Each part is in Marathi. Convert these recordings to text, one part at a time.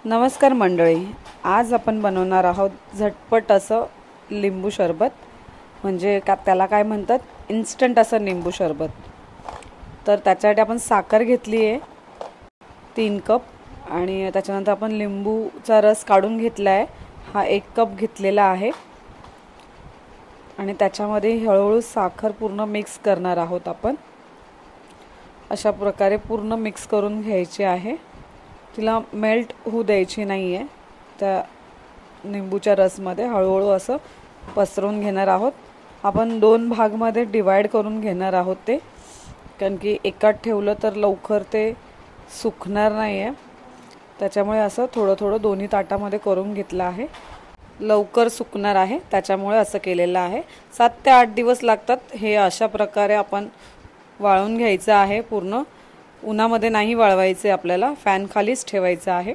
नमस्कार मंडळी, आज आपण बनवणार आहोत झटपट असं लिंबू सरबत, म्हणजे त्याला काय म्हणतात, इन्स्टंट असं लिंबू सरबत। तर त्याच्यासाठी आपण साखर घेतली आहे 3 कप आणि त्याच्यानंतर आपण लिंबूचा रस काढून घेतला आहे, हा 1 कप घेतलेला आहे आणि त्याच्यामध्ये हळूहळू साखर पूर्ण मिक्स करणार आहोत आपण। अशा प्रकारे पूर्ण मिक्स करून घ्यायची आहे, तिला मेल्ट होऊ द्यायची नाही आहे। त्या लिंबूच्या रसमध्ये हळूहळू असं पसरवून घेणार आहोत। आपण 2 भागमध्ये डिवाइड करून घेणार आहोत ते, कारण की एकात ठेवलं तर लवकर ते सुकणार नाही आहे, त्याच्यामुळे असं थोडं थोडं दोन्ही ताटामध्ये करून घेतलं आहे, लवकर सुकणार आहे त्याच्यामुळे असं केलेलं आहे। 7 ते 8 दिवस लागतात हे अशा प्रकारे आपण वाळवून घ्यायचं आहे। पूर्ण उन्हामध्ये नाही वाळवायचे, आपल्याला फॅन खालीच ठेवायचं आहे।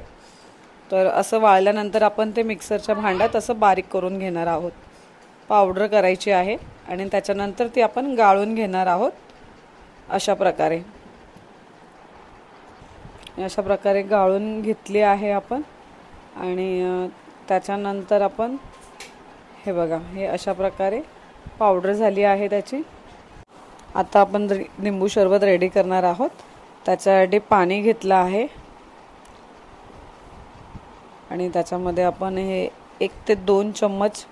तर असं वाळल्यानंतर आपण ते मिक्सरच्या भांड्यात असं बारीक करून घेणार आहोत, पावडर करायची आहे आणि त्याच्यानंतर ती आपण गाळून घेणार आहोत। अशा प्रकारे गाळून घेतली आहे आपण आणि त्याच्यानंतर आपण हे बघा, हे अशा प्रकारे पावडर झाली आहे त्याची। आता आपण लिंबू सरबत रेडी करणार आहोत। त्याच्यासाठी पाणी घेतलं आहे आणि त्याच्यामध्ये आपण हे 1 ते 2 चम्मच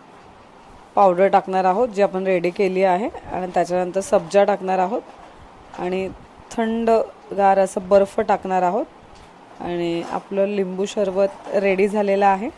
पावडर टाकणार आहोत जी आपण रेडी केली आहे आणि त्याच्यानंतर सब्जा टाकणार आहोत आणि थंडगार असं बर्फ टाकणार आहोत आणि आपलं लिंबू सरबत रेडी झालेलं आहे।